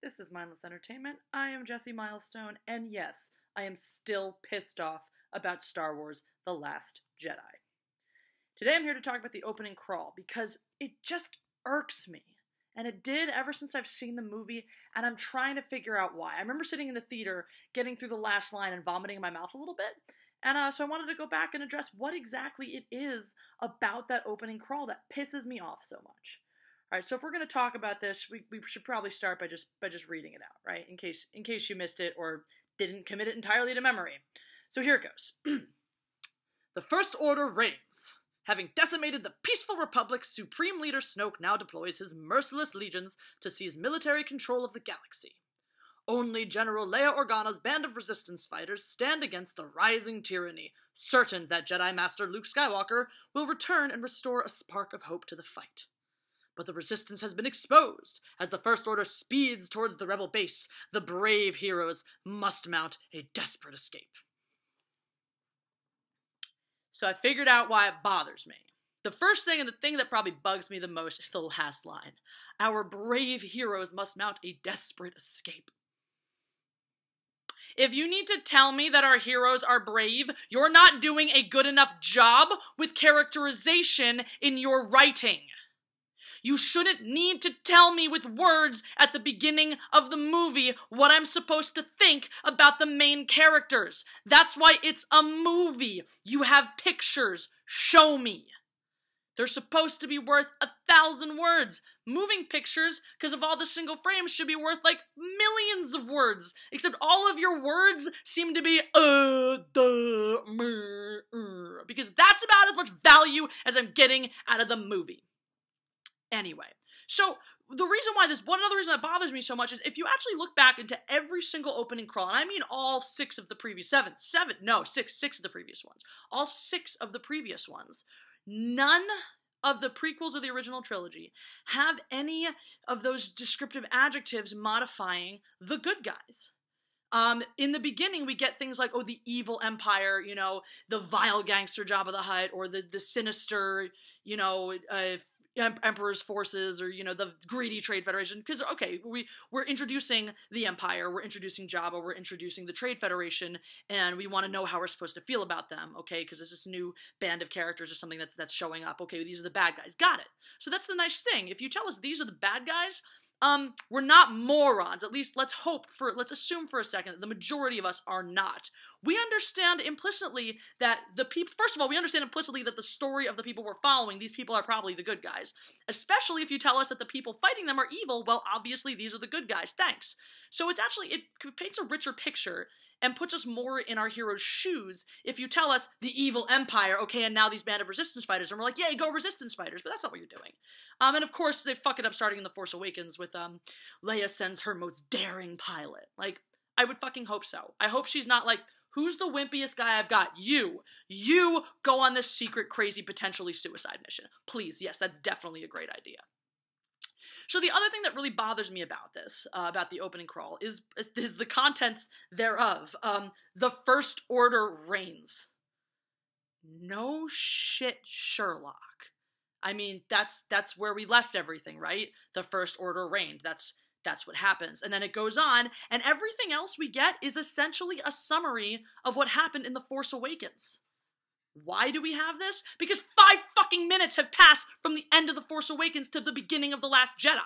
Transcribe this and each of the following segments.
This is Mindless Entertainment. I am Jesse Milestone, and yes, I am still pissed off about Star Wars The Last Jedi. Today I'm here to talk about the opening crawl because it just irks me. And it did ever since I've seen the movie, and I'm trying to figure out why. I remember sitting in the theater, getting through the last line and vomiting in my mouth a little bit, and so I wanted to go back and address what exactly it is about that opening crawl that pisses me off so much. All right, so if we're going to talk about this, we should probably start by just reading it out, right? In case you missed it or didn't commit it entirely to memory. So here it goes. The First Order reigns. Having decimated the peaceful Republic, Supreme Leader Snoke now deploys his merciless legions to seize military control of the galaxy. Only General Leia Organa's band of resistance fighters stand against the rising tyranny, certain that Jedi Master Luke Skywalker will return and restore a spark of hope to the fight. But the resistance has been exposed. As the First Order speeds towards the rebel base, the brave heroes must mount a desperate escape. So I figured out why it bothers me. The first thing and the thing that probably bugs me the most is the last line. Our brave heroes must mount a desperate escape. If you need to tell me that our heroes are brave, you're not doing a good enough job with characterization in your writing. You shouldn't need to tell me with words at the beginning of the movie what I'm supposed to think about the main characters. That's why it's a movie. You have pictures. Show me. They're supposed to be worth 1,000 words. Moving pictures, because of all the single frames, should be worth like millions of words. Except all of your words seem to be because that's about as much value as I'm getting out of the movie. Anyway, so the reason why one other reason that bothers me so much is if you actually look back into every single opening crawl, and I mean all six of the previous six of the previous ones, all six of the previous ones, none of the prequels of the original trilogy have any of those descriptive adjectives modifying the good guys. In the beginning, we get things like, oh, the evil empire, the vile gangster Jabba the Hutt, or the sinister, Emperor's forces, or, the greedy Trade Federation, because, okay, we're introducing the Empire, we're introducing Jabba, we're introducing the Trade Federation, and we want to know how we're supposed to feel about them, okay, because there's this new band of characters or something that's showing up, okay, these are the bad guys, got it. So that's the nice thing, if you tell us these are the bad guys, we're not morons, at least let's assume for a second that the majority of us are not. We understand implicitly that first of all, we understand implicitly that the story of the people we're following, these people are probably the good guys. Especially if you tell us that the people fighting them are evil, well, obviously these are the good guys, thanks. So it paints a richer picture and puts us more in our heroes' shoes if you tell us the evil empire, okay, and now these band of resistance fighters, and we're like, yay, go resistance fighters, but that's not what you're doing. And of course, they fuck it up starting in The Force Awakens with, Leia sends her most daring pilot. Like, I would fucking hope so. I hope she's not like, who's the wimpiest guy I've got? You go on this secret, crazy, potentially suicide mission. Please, yes, that's definitely a great idea. So the other thing that really bothers me about this, about the opening crawl, is the contents thereof. The First Order reigns. No shit, Sherlock. I mean, that's where we left everything, right? The First Order reigned. That's what happens. And then it goes on, and everything else we get is essentially a summary of what happened in The Force Awakens. Why do we have this? Because 5 fucking minutes have passed from the end of The Force Awakens to the beginning of The Last Jedi.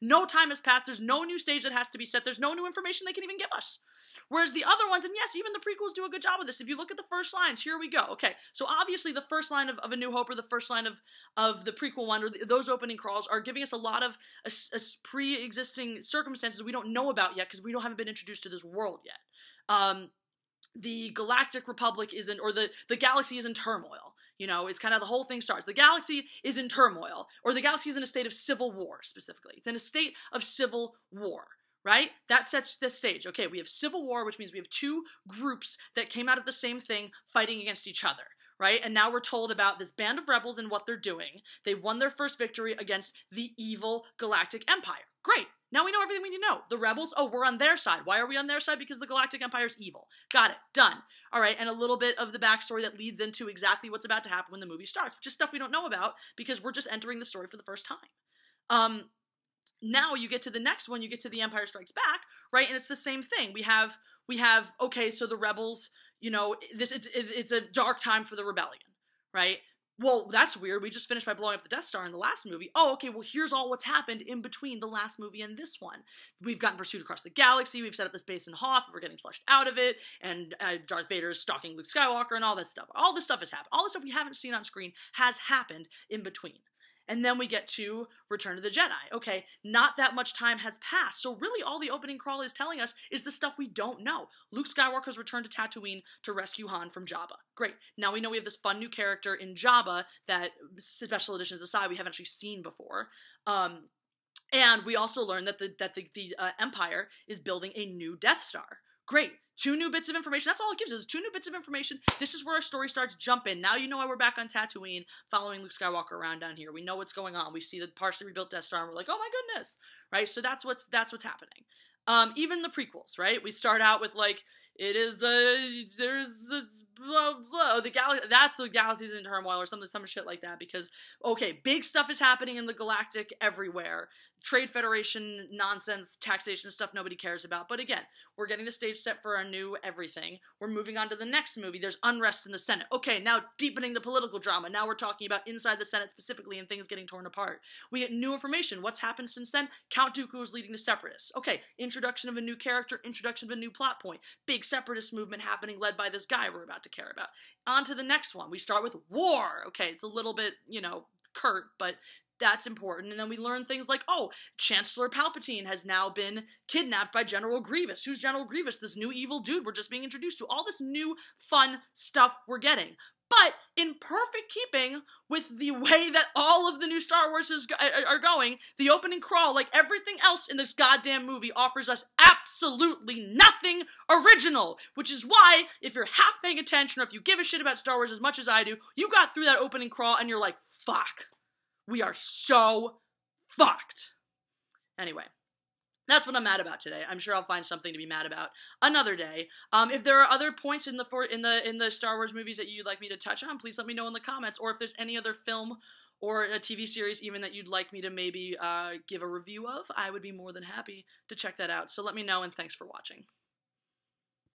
No time has passed. There's no new stage that has to be set. There's no new information they can even give us. Whereas the other ones, and yes, even the prequels do a good job of this. If you look at the first lines, here we go. Okay, so obviously the first line of A New Hope, or the first line of the prequel one, or those opening crawls are giving us a lot of pre-existing circumstances we don't know about yet because we haven't been introduced to this world yet. The Galactic Republic or the galaxy is in turmoil. It's kind of the whole thing starts. The galaxy is in turmoil, or the galaxy is in a state of civil war, specifically. It's in a state of civil war, right? That sets the stage. Okay, we have civil war, which means we have two groups that came out of the same thing fighting against each other, right? And now we're told about this band of rebels and what they're doing. They won their first victory against the evil Galactic Empire. Great. Now we know everything we need to know. The rebels, we're on their side. Why are we on their side? Because the Galactic Empire is evil. Got it. Done. All right, and a little bit of the backstory that leads into exactly what's about to happen when the movie starts, which is stuff we don't know about because we're just entering the story for the first time. Now you get to the next one, you get to The Empire Strikes Back, right? And it's the same thing. We have okay, so the rebels, it's a dark time for the rebellion, right? Well, that's weird. We just finished by blowing up the Death Star in the last movie. Oh, okay, well, here's all what's happened in between the last movie and this one. We've gotten pursued across the galaxy. We've set up this base in Hoth. We're getting flushed out of it. And Darth Vader is stalking Luke Skywalker and all this stuff. All this stuff has happened. All the stuff we haven't seen on screen has happened in between. And then we get to Return of the Jedi. Okay, not that much time has passed. So really all the opening crawl is telling us is the stuff we don't know. Luke Skywalker's returned to Tatooine to rescue Han from Jabba. Great. Now we know we have this fun new character in Jabba that, special editions aside, we haven't actually seen before. And we also learned that the Empire is building a new Death Star. Great. 2 new bits of information. That's all it gives us. 2 new bits of information. This is where our story starts jumping. Now you know why we're back on Tatooine following Luke Skywalker around down here. We know what's going on. We see the partially rebuilt Death Star and we're like, oh my goodness. Right? So that's what's happening. Even the prequels, right? We start out with like, there's a blah blah. That's the galaxy's in turmoil or some shit like that, because okay, big stuff is happening in the galactic everywhere. Trade Federation nonsense, taxation stuff nobody cares about. But again, we're getting the stage set for our new everything. We're moving on to the next movie. There's unrest in the Senate. Okay, now deepening the political drama. Now we're talking about inside the Senate specifically and things getting torn apart. We get new information. What's happened since then? Count Dooku is leading the Separatists. Okay, introduction of a new character, introduction of a new plot point. Big Separatist movement happening led by this guy we're about to care about. On to the next one. We start with war. Okay, it's a little bit, curt, but that's important. And then we learn things like, oh, Chancellor Palpatine has now been kidnapped by General Grievous. Who's General Grievous? This new evil dude we're just being introduced to. All this new fun stuff we're getting. But in perfect keeping with the way that all of the new Star Wars are going, the opening crawl, like everything else in this goddamn movie, offers us absolutely nothing original. Which is why, if you're half paying attention or if you give a shit about Star Wars as much as I do, you got through that opening crawl and you're like, fuck. We are so fucked. Anyway, that's what I'm mad about today. I'm sure I'll find something to be mad about another day. If there are other points in the Star Wars movies that you'd like me to touch on, please let me know in the comments. Or if there's any other film or a TV series even that you'd like me to maybe give a review of, I would be more than happy to check that out. So let me know, and thanks for watching.